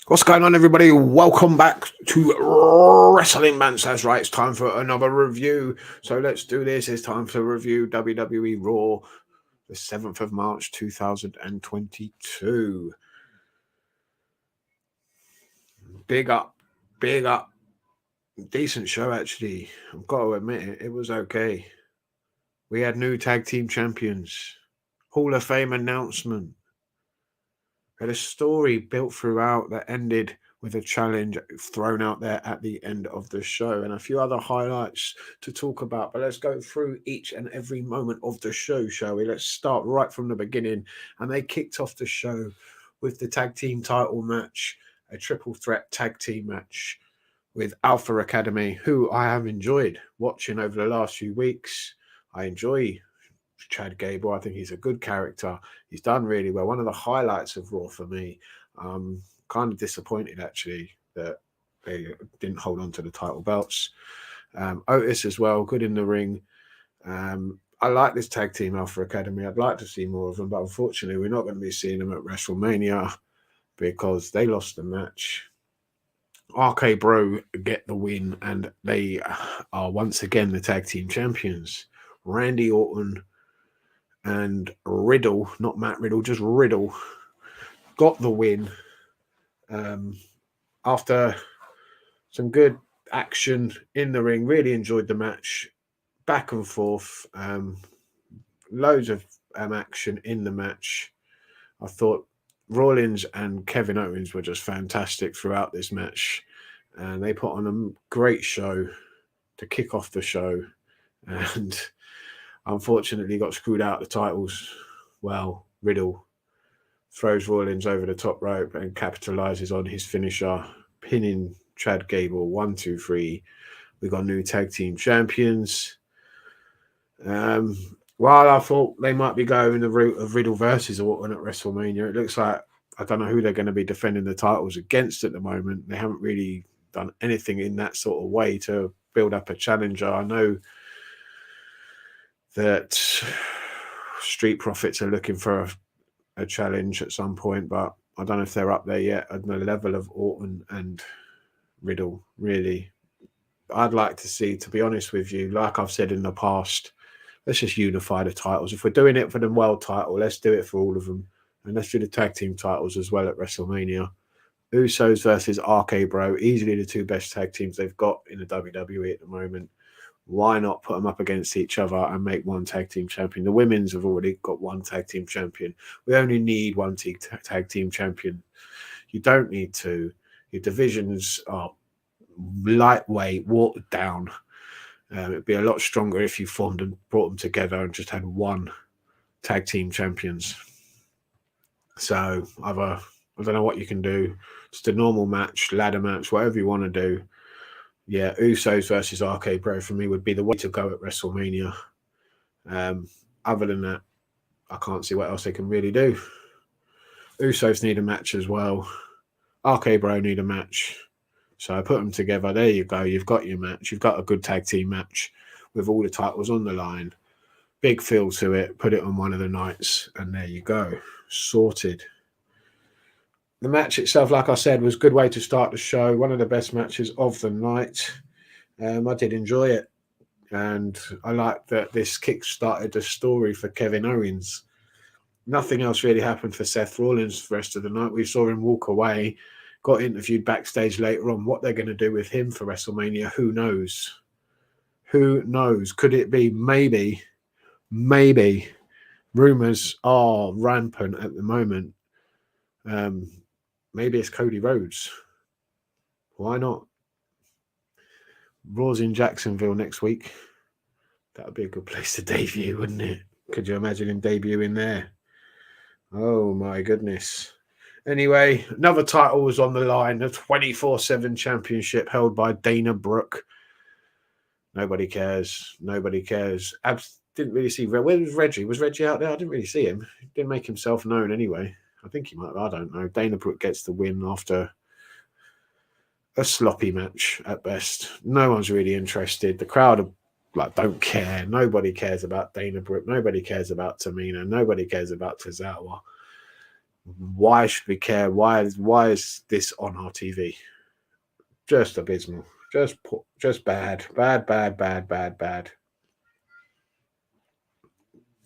What's going on, everybody? Welcome back to Wrestling Mans. That's right, it's time for another review. So let's do this. It's time to review WWE Raw, the 7th of March 2022. Big up. Decent show, actually. I've got to admit it was okay. We had new tag team champions, Hall of Fame announcement. Had a story built throughout that ended with a challenge thrown out there at the end of the show and a few other highlights to talk about. But let's go through each and every moment of the show, shall we? Let's start right from the beginning. And they kicked off the show with the tag team title match, a triple threat tag team match with Alpha Academy, who I have enjoyed watching over the last few weeks. I enjoy Chad Gable. I think he's a good character. He's done really well. One of the highlights of Raw for me. Kind of disappointed, actually, that they didn't hold on to the title belts. Otis as well, good in the ring. I like this tag team, Alpha Academy. I'd like to see more of them, but unfortunately, we're not going to be seeing them at WrestleMania because they lost the match. RK Bro get the win, and they are once again the tag team champions. Randy Orton and Riddle, not Matt Riddle, just Riddle, got the win after some good action in the ring. Really enjoyed the match, back and forth, loads of action in the match. I thought Rollins and Kevin Owens were just fantastic throughout this match, and they put on a great show to kick off the show, and unfortunately got screwed out the titles. Well, Riddle throws Rollins over the top rope and capitalizes on his finisher, pinning Chad Gable. 1, 2, 3. We got new tag team champions. While I thought they might be going the route of Riddle versus Orton at WrestleMania, it looks like I don't know who they're going to be defending the titles against at the moment. They haven't really done anything in that sort of way to build up a challenger. I know that Street Profits are looking for a challenge at some point, but I don't know if they're up there yet at the level of Orton and Riddle, really. I'd like to see, to be honest with you, like I've said in the past, let's just unify the titles. If we're doing it for the world title, let's do it for all of them. And let's do the tag team titles as well at WrestleMania. Usos versus RK Bro, easily the two best tag teams they've got in the WWE at the moment. Why not put them up against each other and make one tag team champion? The women's have already got one tag team champion. We only need one tag team champion. You don't need two. Your divisions are lightweight, watered down. It'd be a lot stronger if you formed and brought them together and just had one tag team champions. So either, I don't know what you can do. Just a normal match, ladder match, whatever you want to do. Yeah, Usos versus RK Bro for me would be the way to go at WrestleMania. Other than that, I can't see what else they can really do. Usos need a match as well. RK Bro need a match. So I put them together. There you go. You've got your match. You've got a good tag team match with all the titles on the line. Big feel to it. Put it on one of the nights. And there you go. Sorted. The match itself, like I said, was a good way to start the show. One of the best matches of the night. I did enjoy it. And I like that this kick-started the story for Kevin Owens. Nothing else really happened for Seth Rollins the rest of the night. We saw him walk away. Got interviewed backstage later on. What they're going to do with him for WrestleMania, who knows? Who knows? Could it be maybe? Rumors are rampant at the moment. Maybe it's Cody Rhodes. Why not? Raw's in Jacksonville next week. That would be a good place to debut, wouldn't it? Could you imagine him debuting there? Oh, my goodness. Anyway, another title was on the line, the 24/7 championship held by Dana Brooke. Nobody cares. Didn't really see. Where was Reggie? Was Reggie out there? I didn't really see him. He didn't make himself known anyway. I think he might have. I don't know. Dana Brooke gets the win after a sloppy match at best. No one's really interested. The crowd don't care. Nobody cares about Dana Brooke. Nobody cares about Tamina. Nobody cares about Tozawa. Why should we care? Why is this on our TV? Just abysmal. Just bad. Bad.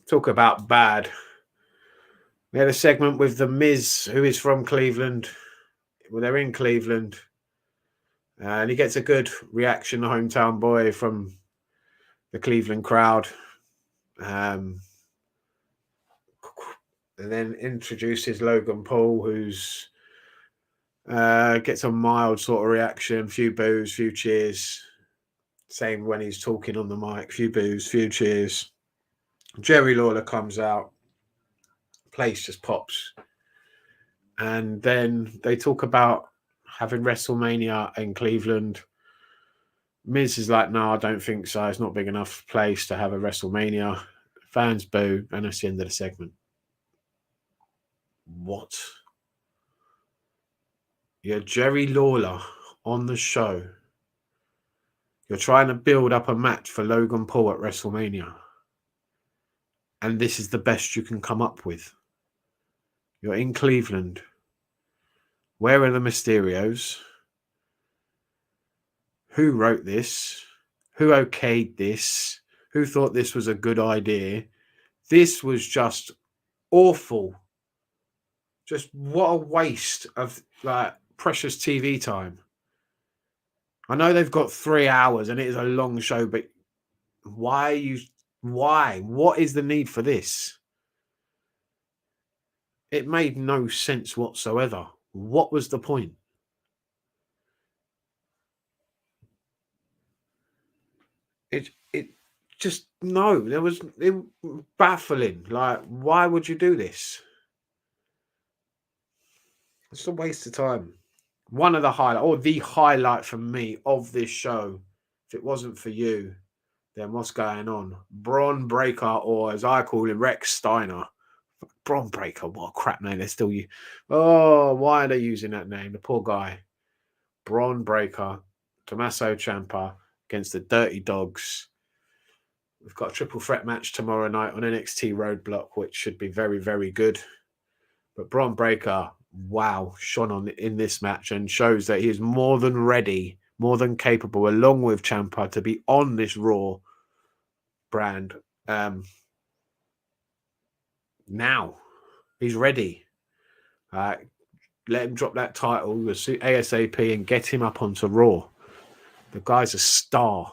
Talk about bad. We had a segment with The Miz, who is from Cleveland. Well, they're in Cleveland. And he gets a good reaction, the hometown boy from the Cleveland crowd. And then introduces Logan Paul, who's gets a mild sort of reaction, few boos, few cheers. Same when he's talking on the mic, few boos, few cheers. Jerry Lawler comes out, place just pops. And then they talk about having WrestleMania in Cleveland. Miz is like, no, I don't think so. It's not big enough place to have a WrestleMania. Fans boo, and that's the end of the segment. What? You're Jerry Lawler on the show. You're trying to build up a match for Logan Paul at WrestleMania. And this is the best you can come up with. You're in Cleveland. Where are the Mysterios? Who wrote this? Who okayed this? Who thought this was a good idea? This was just awful. Just what a waste of like precious TV time. I know they've got 3 hours and it is a long show, but why? What is the need for this? It made no sense whatsoever. What was the point? It just no. It baffling. Like, why would you do this? It's a waste of time. One of the highlight, or the highlight for me of this show, if it wasn't for you, then what's going on? Braun Breaker, or as I call him, Rex Steiner. Braun Breaker, what a crap name. They're still you. Oh, why are they using that name? The poor guy. Braun Breaker, Tommaso Ciampa against the Dirty Dogs. We've got a triple threat match tomorrow night on NXT Roadblock, which should be very, very good. But Braun Breaker, wow, shone on in this match and shows that he is more than ready, more than capable, along with Ciampa, to be on this Raw brand. Now he's ready. Let him drop that title ASAP and get him up onto Raw. The guy's a star.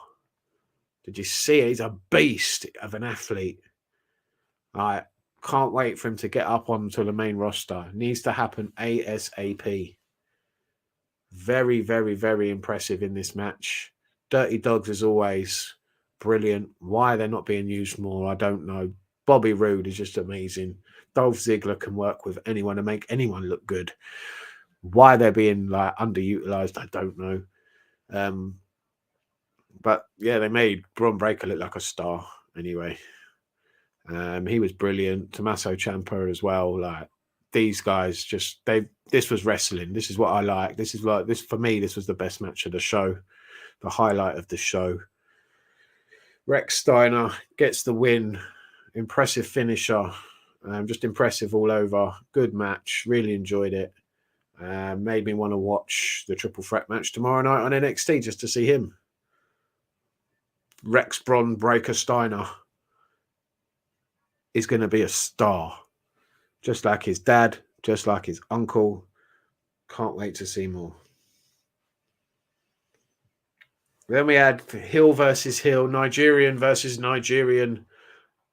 Did you see it? He's a beast of an athlete. I can't wait for him to get up onto the main roster. It needs to happen ASAP. Very, very, very impressive in this match. Dirty Dogs, as always, brilliant. Why they're not being used more, I don't know. Bobby Roode is just amazing. Dolph Ziggler can work with anyone and make anyone look good. Why they're being like underutilized, I don't know. But yeah, they made Braun Breaker look like a star anyway. He was brilliant. Tommaso Ciampa as well. Like, these guys this was wrestling. This is what I like. This for me, this was the best match of the show. The highlight of the show. Rex Steiner gets the win. Impressive finisher. Just impressive all over. Good match. Really enjoyed it. Made me want to watch the triple threat match tomorrow night on NXT just to see him. Rex Braun Breaker Steiner is going to be a star. Just like his dad, just like his uncle. Can't wait to see more. Then we had Hill versus Hill, Nigerian versus Nigerian,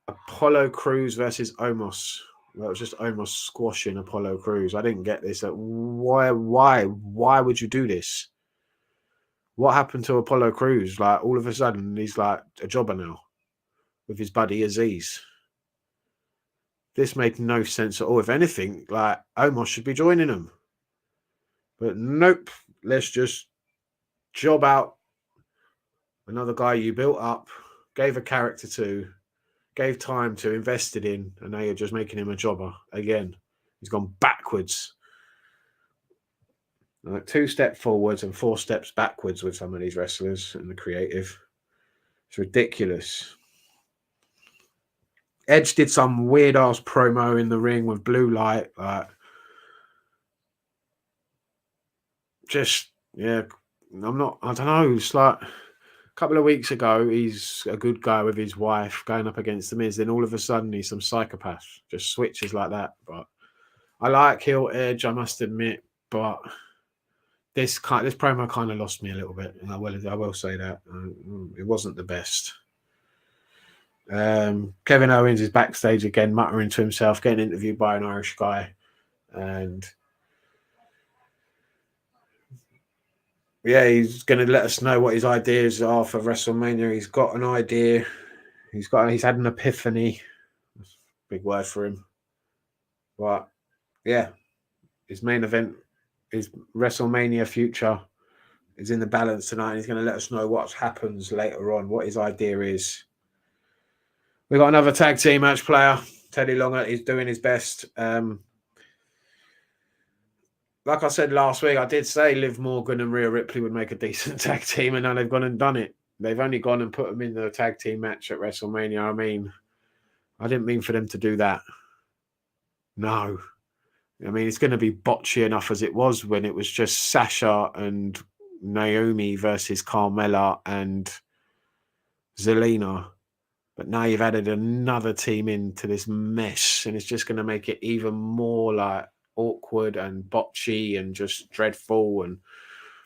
Apollo Crews versus Omos. Well, it was just Omos squashing Apollo Crews. I didn't get this. Why would you do this? What happened to Apollo Crews? Like, all of a sudden, he's like a jobber now with his buddy Aziz. This made no sense at all. If anything, like, Omos should be joining them. But nope. Let's just job out another guy you built up, gave a character to, gave time to, invested in, and now you're just making him a jobber again. He's gone backwards. Like 2 steps forwards and 4 steps backwards with some of these wrestlers and the creative. It's ridiculous. Edge did some weird ass promo in the ring with blue light. just, yeah, I don't know. It's like a couple of weeks ago, he's a good guy with his wife going up against the Miz. Then all of a sudden, he's some psychopath. Just switches like that. But I like heel Edge, I must admit. But this promo kind of lost me a little bit. I will say that. It wasn't the best. Kevin Owens is backstage again, muttering to himself, getting interviewed by an Irish guy. And yeah, he's going to let us know what his ideas are for WrestleMania. He's got an idea. He's had an epiphany. That's a big word for him. But yeah, his main event, his WrestleMania future is in the balance tonight. He's going to let us know what happens later on, what his idea is. We've got another tag team match player, Teddy Long. He's doing his best. Like I said last week, I did say Liv Morgan and Rhea Ripley would make a decent tag team, and now they've gone and done it. They've only gone and put them in the tag team match at WrestleMania. I mean, I didn't mean for them to do that. No. I mean, it's going to be botchy enough as it was when it was just Sasha and Naomi versus Carmella and Zelina. But now you've added another team into this mess, and it's just going to make it even more like awkward and botchy and just dreadful, and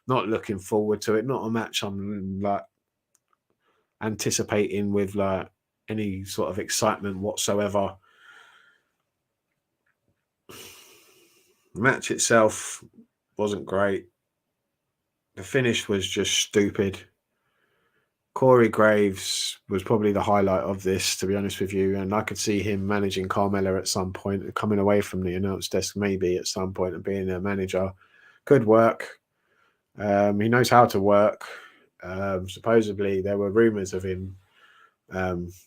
not looking forward to it. Not a match I'm like anticipating with like any sort of excitement whatsoever. The match itself wasn't great. The finish was just stupid. Corey Graves was probably the highlight of this, to be honest with you. And I could see him managing Carmella at some point, coming away from the announce desk maybe at some point and being a manager. Could work. He knows how to work. Supposedly there were rumors of him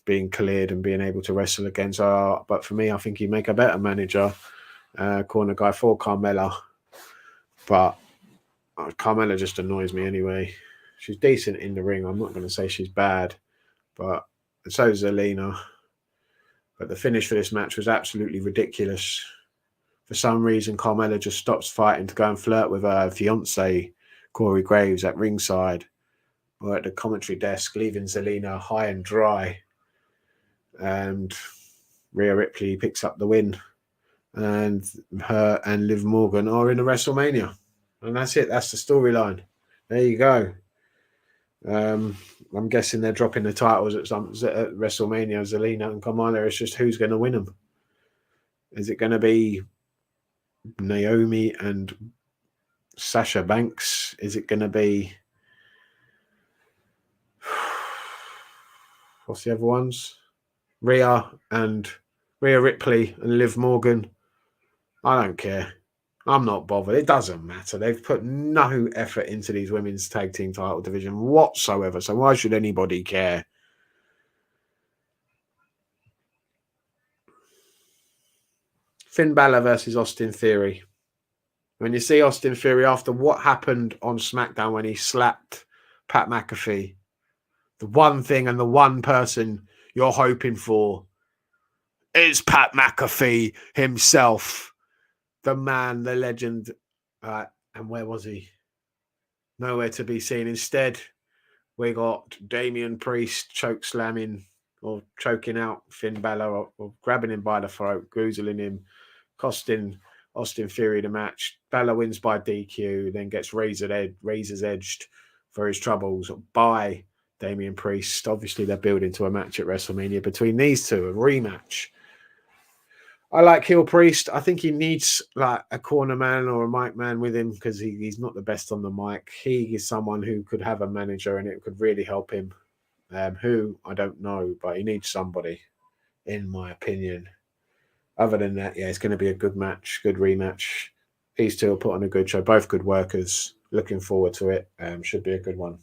being cleared and being able to wrestle again. So, but for me, I think he'd make a better manager, corner guy for Carmella. But Carmella just annoys me anyway. She's decent in the ring. I'm not going to say she's bad, but so is Zelina. But the finish for this match was absolutely ridiculous. For some reason, Carmella just stops fighting to go and flirt with her fiance, Corey Graves, at ringside or at the commentary desk, leaving Zelina high and dry. And Rhea Ripley picks up the win. And her and Liv Morgan are in a WrestleMania. And that's it. That's the storyline. There you go. I'm guessing they're dropping the titles at WrestleMania. Zelina and Carmella. It's just who's going to win them. Is it going to be Naomi and Sasha Banks? Is it going to be what's the other ones? Rhea Ripley and Liv Morgan. I don't care. I'm not bothered. It doesn't matter. They've put no effort into these women's tag team title division whatsoever. So why should anybody care? Finn Balor versus Austin Theory. When you see Austin Theory after what happened on SmackDown when he slapped Pat McAfee, the one thing and the one person you're hoping for is Pat McAfee himself. The man, the legend. And where was he? Nowhere to be seen. Instead, we got Damian Priest choke slamming or choking out Finn Balor or grabbing him by the throat, goozling him, costing Austin Theory the match. Balor wins by DQ, then gets razor's edged for his troubles by Damian Priest. Obviously, they're building to a match at WrestleMania between these two, a rematch. I like heel Priest. I think he needs like a corner man or a mic man with him because he's not the best on the mic. He is someone who could have a manager and it could really help him. Who, I don't know, but he needs somebody, in my opinion. Other than that, yeah, it's going to be a good match, good rematch. These two will put on a good show. Both good workers. Looking forward to it. Should be a good one.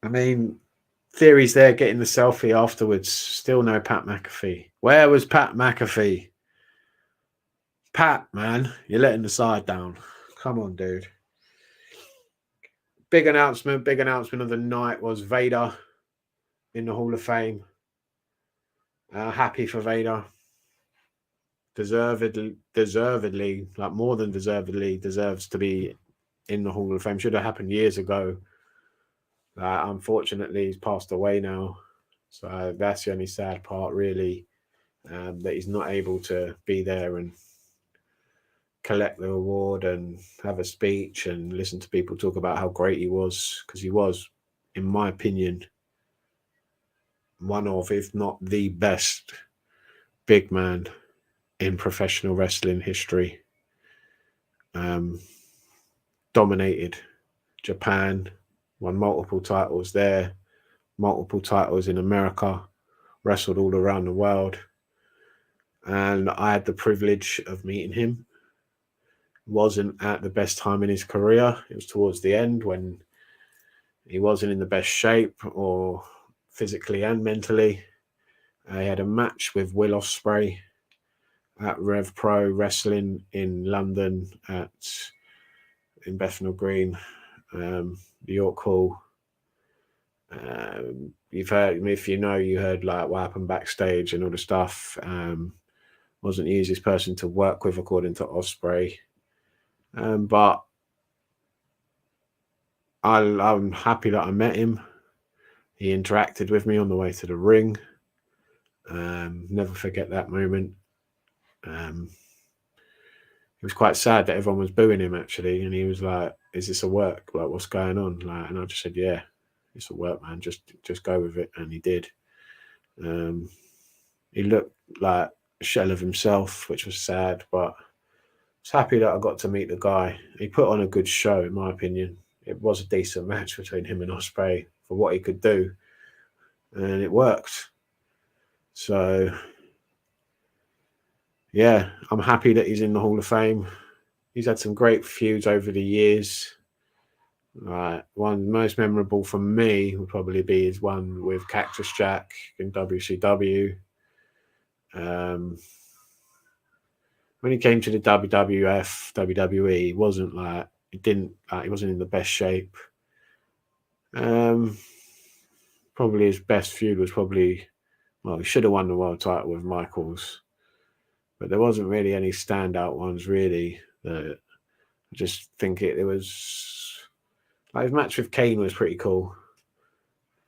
I mean, Theory's there getting the selfie afterwards. Still no Pat McAfee. Where was Pat McAfee? Pat, man, you're letting the side down. Come on, dude. Big announcement of the night was Vader in the Hall of Fame. Happy for Vader. deservedly, like more than deservedly, deserves to be in the Hall of Fame. Should have happened years ago. Unfortunately, he's passed away now. So that's the only sad part, really, that he's not able to be there and collect the award and have a speech and listen to people talk about how great he was, because he was, in my opinion, one of, if not the best big man in professional wrestling history. Dominated Japan, won multiple titles there, multiple titles in America, wrestled all around the world. And I had the privilege of meeting him. Wasn't at the best time in his career. It was towards the end when he wasn't in the best shape, or physically and mentally. He had a match with Will Ospreay at Rev Pro Wrestling in London in Bethnal Green, the York Hall. You've heard, if you know, you heard like what happened backstage and all the stuff. Wasn't the easiest person to work with, according to Ospreay. But I'm happy that I met him. He interacted with me on the way to the ring. Never forget that moment. It was quite sad that everyone was booing him, actually, and he was like, "Is this a work? Like, what's going on?" Like, and I just said, "Yeah, it's a work, man. Just go with it." And he did. He looked like a shell of himself, which was sad, but I was happy that I got to meet the guy. He put on a good show, in my opinion. It was a decent match between him and Ospreay for what he could do, and it worked. So, yeah, I'm happy that he's in the Hall of Fame. He's had some great feuds over the years. One most memorable for me would probably be his one with Cactus Jack in WCW. When he came to the WWF, WWE, he wasn't he wasn't in the best shape. Probably his best feud was he should have won the world title with Michaels, but there wasn't really any standout ones, really. I just think it was like his match with Kane was pretty cool.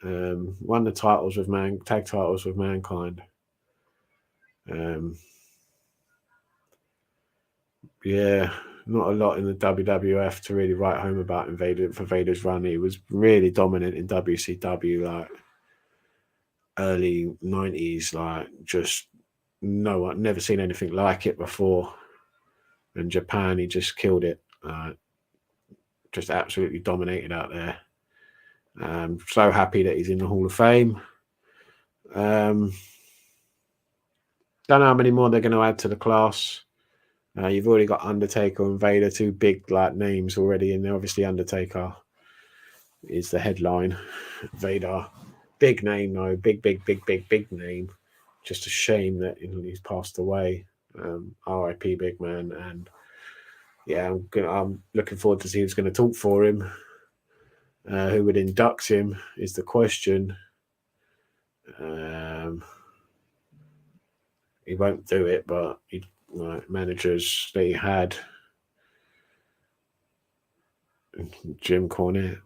Won the titles with tag titles with Mankind. Yeah, not a lot in the WWF to really write home about in Vader's run. He was really dominant in WCW, like early 90s, like just I've never seen anything like it before. In Japan, he just killed it. Just absolutely dominated out there. So happy that he's in the Hall of Fame. Don't know how many more they're going to add to the class. You've already got Undertaker and Vader, two big names already in there. Obviously, Undertaker is the headline. Vader, big name though, big name. Just a shame that he's passed away. R.I.P. big man. And yeah, I'm looking forward to see who's going to talk for him. Who would induct him is the question. He won't do it, but managers that he had, Jim Cornette.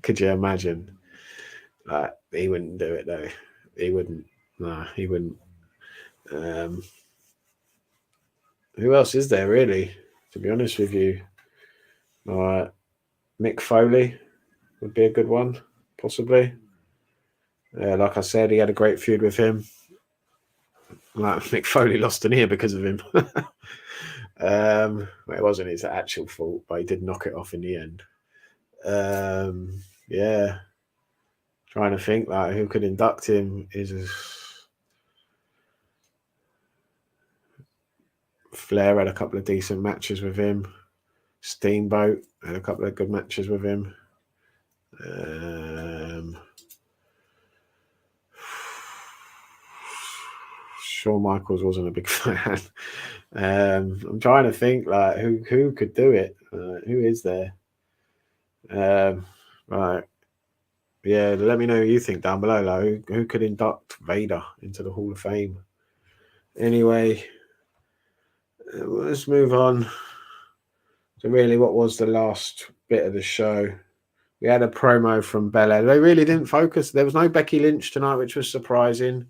Could you imagine? He wouldn't do it though. He wouldn't. No, he wouldn't. Who else is there really? To be honest with you, Mick Foley would be a good one, possibly. Like I said, he had a great feud with him. Mick Foley lost an ear because of him. It wasn't his actual fault, but he did knock it off in the end. Yeah. Trying to think who could induct him is Flair had a couple of decent matches with him. Steamboat had a couple of good matches with him. Shawn Michaels wasn't a big fan. I'm trying to think who could do it. Who is there? Right. Yeah, let me know who you think down below. Who could induct Vader into the Hall of Fame? Anyway, let's move on to really what was the last bit of the show. We had a promo from Belair. They really didn't focus. There was no Becky Lynch tonight, which was surprising.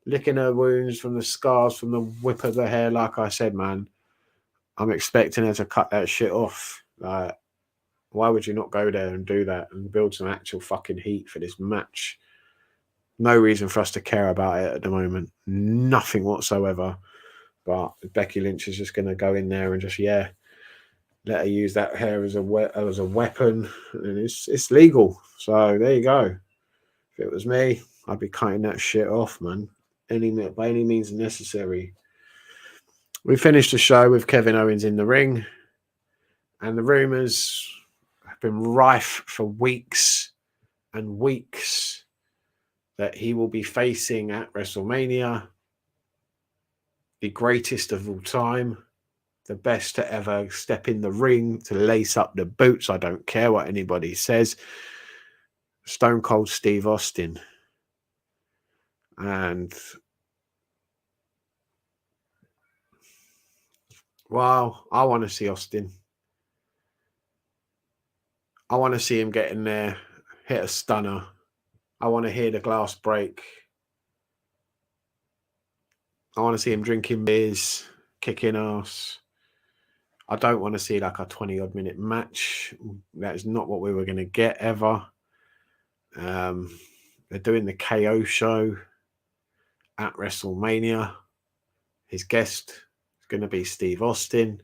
Licking her wounds from the scars from the whip of the hair. Like I said, man, I'm expecting her to cut that shit off. Like, why would you not go there and do that and build some actual fucking heat for this match? No reason for us to care about it at the moment. Nothing whatsoever. But Becky Lynch is just going to go in there and just, let her use that hair as a weapon. And it's legal. So there you go. If it was me, I'd be cutting that shit off, man. By any means necessary. We finished the show with Kevin Owens in the ring. And the rumours have been rife for weeks and weeks that he will be facing at WrestleMania the greatest of all time, the best to ever step in the ring, to lace up the boots. I don't care what anybody says. Stone Cold Steve Austin. And wow, I want to see Austin. I want to see him get in there, hit a stunner. I want to hear the glass break. I want to see him drinking beers, kicking ass. I don't want to see like a 20-odd minute match. That is not what we were going to get ever. They're doing the KO show at WrestleMania. His guest is going to be Steve Austin.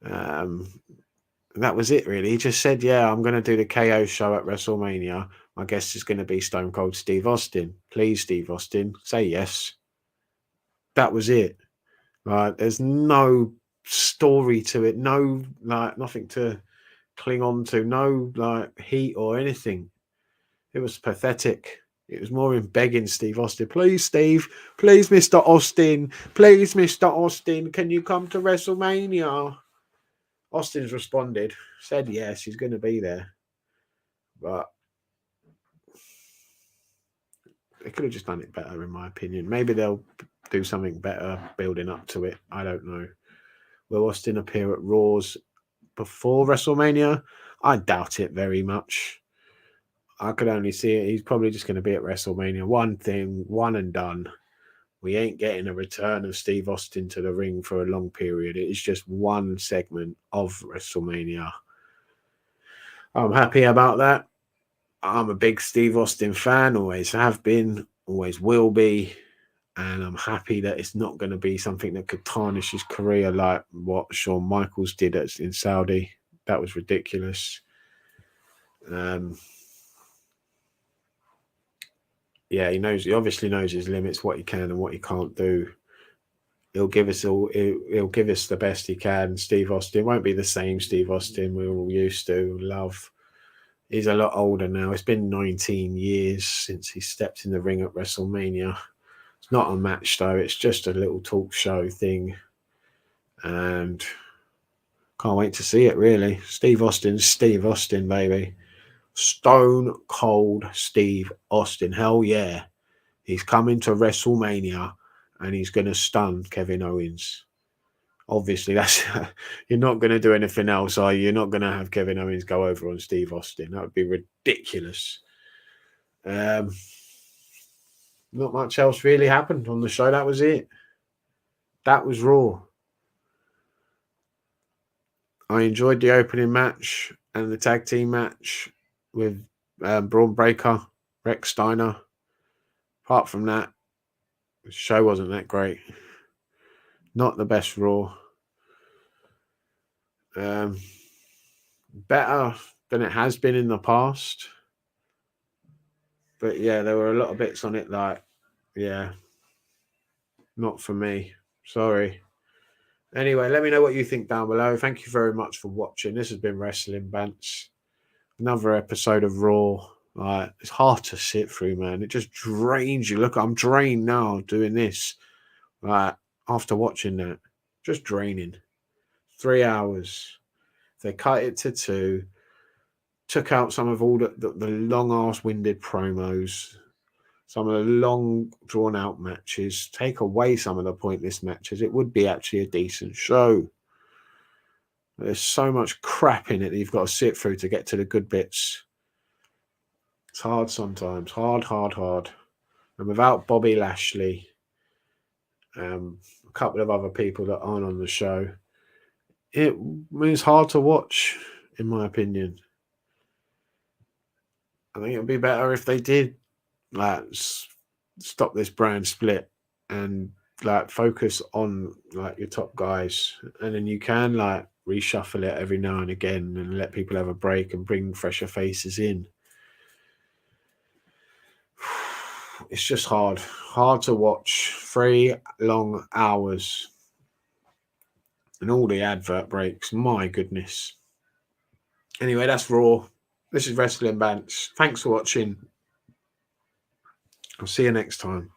That was it, really. He just said, I'm going to do the KO show at WrestleMania. My guest is going to be Stone Cold Steve Austin. Please, Steve Austin, say yes. That was it. There's no story to it. No, nothing to cling on to. No, heat or anything. It was pathetic. It was more in begging Steve Austin. Please, Steve. Please, Mr. Austin. Please, Mr. Austin. Can you come to WrestleMania? Austin's responded, said yes, he's going to be there. But they could have just done it better, in my opinion. Maybe they'll do something better building up to it. I don't know. Will Austin appear at Raws before WrestleMania? I doubt it very much. I could only see it. He's probably just going to be at WrestleMania. One thing, one and done. We ain't getting a return of Steve Austin to the ring for a long period. It is just one segment of WrestleMania. I'm happy about that. I'm a big Steve Austin fan, always have been, always will be. And I'm happy that it's not going to be something that could tarnish his career like what Shawn Michaels did in Saudi. That was ridiculous. He obviously knows his limits, what he can and what he can't do. He'll give us the best he can. Steve Austin won't be the same Steve Austin we're all used to, love. He's a lot older now. It's been 19 years since he stepped in the ring at WrestleMania. It's not a match, though. It's just a little talk show thing. And can't wait to see it, really. Steve Austin, baby. Stone Cold Steve Austin. Hell yeah. He's coming to WrestleMania and he's going to stun Kevin Owens. Obviously, you're not going to do anything else, are you? You're not going to have Kevin Owens go over on Steve Austin. That would be ridiculous. Not much else really happened on the show. That was it. That was Raw. I enjoyed the opening match and the tag team match with Braun Breaker, Rex Steiner. Apart from that, the show wasn't that great. Not the best Raw. Better than it has been in the past. But yeah, there were a lot of bits on it not for me. Sorry. Anyway, let me know what you think down below. Thank you very much for watching. This has been Wrestling Bants. Another episode of Raw. It's hard to sit through, man. It just drains you. Look, I'm drained now doing this. After watching that, just draining. 3 hours. They cut it to 2. Took out some of all the long-ass winded promos. some of the long drawn out matches, take away some of the pointless matches, it would be actually a decent show. There's so much crap in it that you've got to sit through to get to the good bits. It's hard sometimes. Hard. And without Bobby Lashley, a couple of other people that aren't on the show, it's hard to watch, in my opinion. I think it would be better if they did stop this brand split and focus on your top guys, and then you can reshuffle it every now and again and let people have a break and bring fresher faces in. It's just hard to watch. 3 long hours and all the advert breaks. My goodness. Anyway, that's Raw. This is Wrestling Bants. Thanks for watching. I'll see you next time.